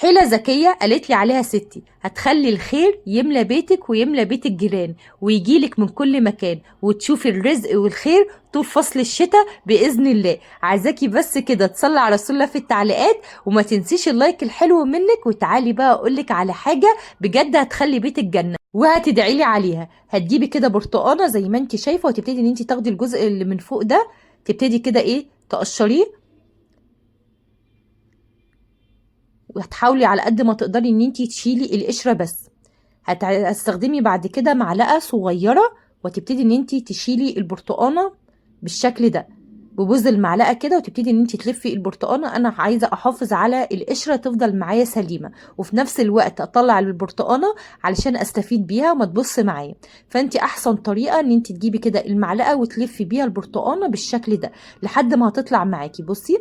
حيلة ذكية قالت لي عليها ستي هتخلي الخير يملى بيتك ويملى بيت الجيران ويجيلك من كل مكان وتشوفي الرزق والخير طول فصل الشتاء بإذن الله. عايزاكي بس كده تصلي على رسول الله في التعليقات وما تنسيش اللايك الحلو منك. وتعالي بقى أقولك على حاجة بجد هتخلي بيتك جنة وهتدعي لي عليها. هتجيبي كده برتقانة زي ما انت شايفة وتبتدي ان انت تاخدي الجزء اللي من فوق ده، تبتدي كده ايه تقشريه، وهتحاولي على قد ما تقدري ان انتي تشيلي القشره بس. هتستخدمي بعد كده معلقه صغيره وتبتدي ان انتي تشيلي البرتقانه بالشكل ده ببوز المعلقه كده، وتبتدي ان انتي تلفي البرتقانه. انا عايزه احافظ على القشره تفضل معايا سليمه وفي نفس الوقت اطلع البرتقانه علشان استفيد بيها وما تبص معايا. فانتي احسن طريقه ان انتي تجيبي كده المعلقه وتلفي بيها البرتقانه بالشكل ده لحد ما هتطلع معاكي. بصي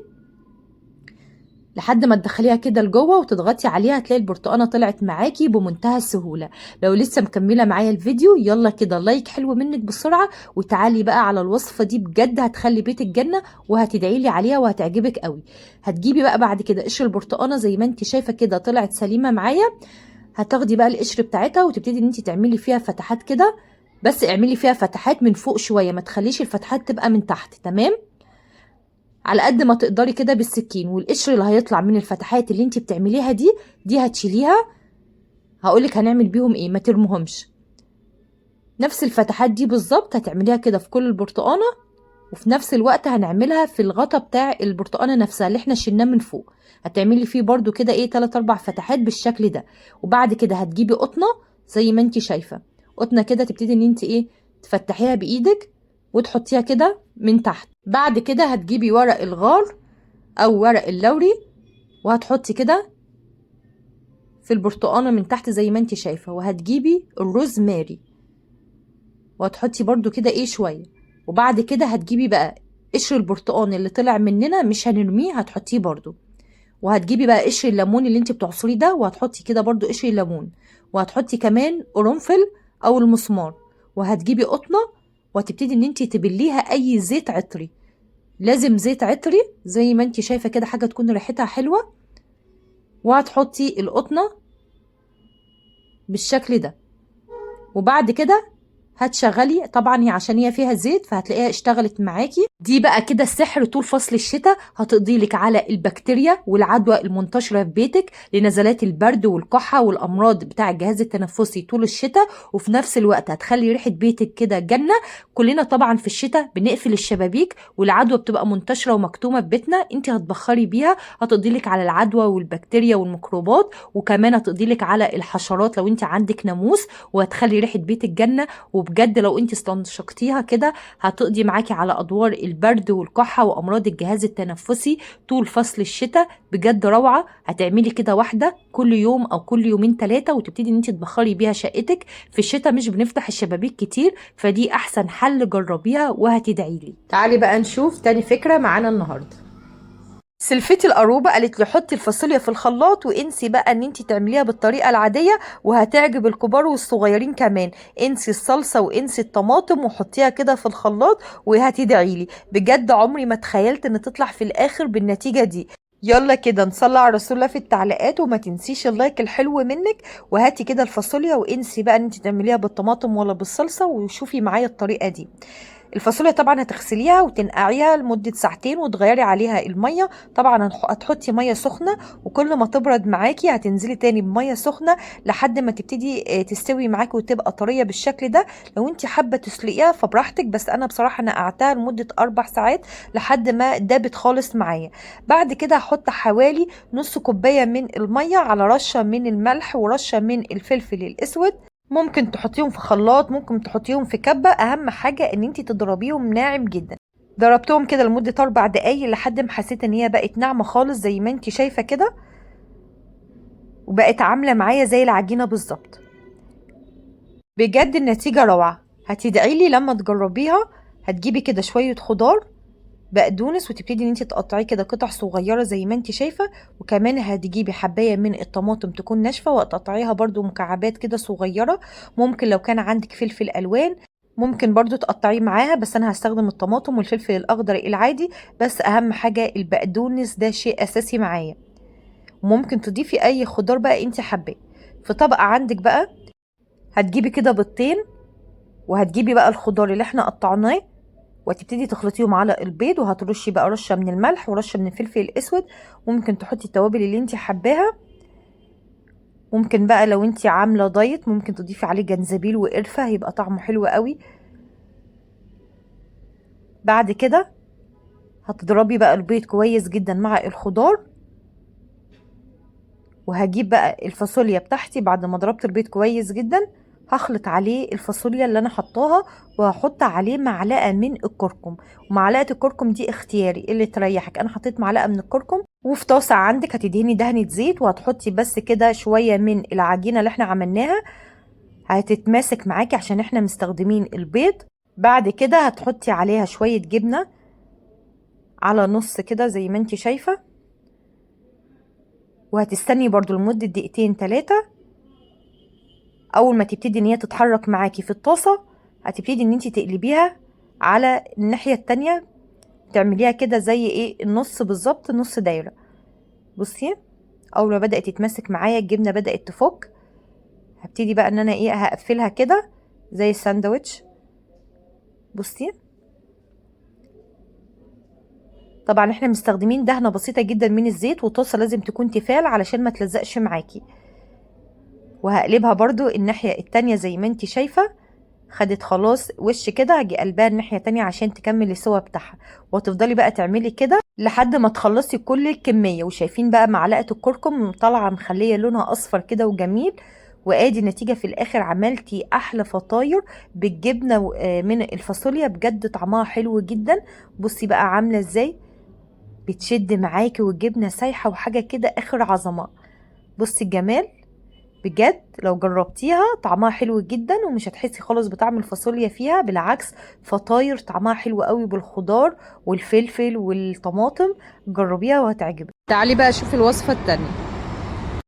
لحد ما تدخليها كده لجوه وتضغطي عليها هتلاقي البرتقانه طلعت معاكي بمنتهى السهوله. لو لسه مكمله معايا الفيديو يلا كده لايك حلو منك بسرعه وتعالي بقى على الوصفه دي، بجد هتخلي بيتك جنه وهتدعي لي عليها وهتعجبك قوي. هتجيبي بقى بعد كده قشر البرتقانه زي ما انت شايفه كده طلعت سليمه معايا. هتاخدي بقى القشر بتاعتها وتبتدي ان انت تعملي فيها فتحات كده، بس اعملي فيها فتحات من فوق شويه، ما تخليش الفتحات تبقى من تحت. تمام؟ على قد ما تقدري كده بالسكين. والقشر اللي هيطلع من الفتحات اللي انت بتعمليها دي هتشيليها. هقولك هنعمل بيهم ايه، ما ترموهمش. نفس الفتحات دي بالظبط هتعمليها كده في كل البرتقانه، وفي نفس الوقت هنعملها في الغطا بتاع البرتقانه نفسها اللي احنا شلناه من فوق. هتعملي فيه برضو كده ايه 3 4 فتحات بالشكل ده. وبعد كده هتجيبي قطنه زي ما انت شايفه، قطنه كده تبتدي ان انت ايه تفتحيها بايدك وتحطيها كده من تحت. بعد كده هتجيبي ورق الغار او ورق اللوري وهتحطي كده في البرتقانه من تحت زي ما انت شايفه. وهتجيبي الروزماري وهتحطي برضو كده ايه شويه. وبعد كده هتجيبي بقى قشر البرتقان اللي طلع مننا مش هنرميه هتحطيه برضو. وهتجيبي بقى قشر الليمون اللي انت بتعصريه ده وهتحطي كده برضو قشر الليمون. وهتحطي كمان قرنفل او المسمار. وهتجيبي قطنه وهتبتدي ان انت تبليها اي زيت عطري، لازم زيت عطري زي ما انت شايفه كده، حاجه تكون ريحتها حلوه. وهتحطي القطنه بالشكل ده. وبعد كده هتشغلي، طبعا هي عشان هي فيها زيت فهتلاقيها اشتغلت معاكي. دي بقى كده السحر طول فصل الشتاء، هتقضي لك على البكتيريا والعدوى المنتشره في بيتك لنزلات البرد والكحه والامراض بتاع الجهاز التنفسي طول الشتاء. وفي نفس الوقت هتخلي ريحه بيتك كده جنه. كلنا طبعا في الشتاء بنقفل الشبابيك والعدوى بتبقى منتشره ومكتومه في بيتنا، انت هتبخري بيها هتقضي لك على العدوى والبكتيريا والميكروبات، وكمان هتقضي لك على الحشرات لو انت عندك ناموس، وهتخلي ريحه بيتك جنه. وبجد لو انت استنشقتيها كده هتقضي معاكي على ادوار البرد والكحه وامراض الجهاز التنفسي طول فصل الشتاء. بجد روعه. هتعملي كده واحده كل يوم او كل يومين 3 وتبتدي ان انت تبخري بيها شقتك. في الشتاء مش بنفتح الشبابيك كتير فدي احسن حل، جربيها وهتدعي لي. تعالي بقى نشوف تاني فكره معانا النهارده. سلفتي القروبه قالت لي حطي الفاصوليا في الخلاط وانسي بقى ان انت تعمليها بالطريقه العاديه وهتعجب الكبار والصغيرين كمان. انسي الصلصه وانسي الطماطم وحطيها كده في الخلاط وهتدعي لي. بجد عمري ما تخيلت ان تطلع في الاخر بالنتيجه دي. يلا كده نصلي على رسول الله في التعليقات وما تنسيش اللايك الحلو منك. وهاتي كده الفاصوليا وانسي بقى ان انت تعمليها بالطماطم ولا بالصلصه وشوفي معايا الطريقه دي. الفاصوليا طبعا هتغسليها وتنقعيها لمدة 2 ساعة وتغيري عليها المية. طبعا هتحطي مية سخنة وكل ما تبرد معاكي هتنزلي تاني بمية سخنة لحد ما تبتدي تستوي معاكي وتبقى طرية بالشكل ده. لو انت حابة تسلقيها فبراحتك، بس انا بصراحة نقعتها لمدة 4 ساعات لحد ما دابت خالص معايا. بعد كده هحط حوالي نص كوباية من المية على رشة من الملح ورشة من الفلفل الاسود. ممكن تحطيهم في خلاط، ممكن تحطيهم في كبة، اهم حاجة ان انتي تضربيهم ناعم جدا. ضربتهم كده لمدة 4 دقايق لحد ما حسيت ان هي بقت ناعمة خالص زي ما انتي شايفة كده، وبقت عاملة معايا زي العجينة بالظبط. بجد النتيجة روعة، هتدعيلي لما تجربيها. هتجيبي كده شوية خضار بقدونس وتبتدي ان انت تقطعيه كده قطع صغيره زي ما انت شايفه. وكمان هتجيبي حبايه من الطماطم تكون ناشفه وتقطعيها برضو مكعبات كده صغيره. ممكن لو كان عندك فلفل الوان ممكن برضو تقطعيه معاها، بس انا هستخدم الطماطم والفلفل الاخضر العادي. بس اهم حاجه البقدونس ده شيء اساسي معايا. وممكن تضيفي اي خضار بقى انت حباه. في طبق عندك بقى هتجيبي كده بيضتين، وهتجيبي بقى الخضار اللي احنا قطعناه وهتبتدي تخلطيهم على البيض، وهترشي بقى رشه من الملح ورشه من الفلفل الاسود، وممكن تحطي التوابل اللي انت حباها. ممكن بقى لو انت عامله دايت ممكن تضيفي عليه جنزبيل وقرفه، هيبقى طعمه حلو قوي. بعد كده هتضربي بقى البيض كويس جدا مع الخضار، وهجيب بقى الفاصوليا بتاعتي بعد ما ضربت البيض كويس جدا، هخلط عليه الفاصوليا اللي انا حطاها، وهحط عليه معلقه من الكركم. ومعلقه الكركم دي اختياري اللي تريحك، انا حطيت معلقه من الكركم. وفي طاسه عندك هتدهني دهنه زيت، وهتحطي بس كده شويه من العجينه اللي احنا عملناها، هتتماسك معاكي عشان احنا مستخدمين البيض. بعد كده هتحطي عليها شويه جبنه على نص كده زي ما انت شايفه، وهتستني برضو لمده دقيقتين 3. اول ما تبتدي ان هي تتحرك معاكي في الطاسه هتبتدي ان انت تقلبيها على الناحيه التانية، تعمليها كده زي ايه النص بالظبط، نص دايره. بصي اول ما بدات تتمسك معايا الجبنه بدات تفك، هبتدي بقى ان انا ايه هقفلها كده زي الساندوتش. بصي طبعا احنا مستخدمين دهنه بسيطه جدا من الزيت، والطاسه لازم تكون تيفال علشان ما تلزقش معاكي. وهقلبها برضو الناحيه التانية زي ما انت شايفه، خدت خلاص وش كده، هاجي قلبها الناحيه تانية عشان تكمل السوا بتاعها. وهتفضلي بقى تعملي كده لحد ما تخلصي كل الكميه. وشايفين بقى معلقه الكركم طالعه مخليه لونها اصفر كده وجميل. وادي النتيجه في الاخر، عملتي احلى فطاير بالجبنه من الفاصوليا، بجد طعمها حلو جدا. بصي بقى عامله ازاي، بتشد معاكي والجبنه سايحه وحاجه كده اخر عظمه. بصي الجمال، بجد لو جربتيها طعمها حلو جدا، ومش هتحسي خالص بطعم الفاصوليا فيها، بالعكس فطاير طعمها حلو قوي بالخضار والفلفل والطماطم. جربيها وهتعجبك. تعالي بقى شوفي الوصفة التانية.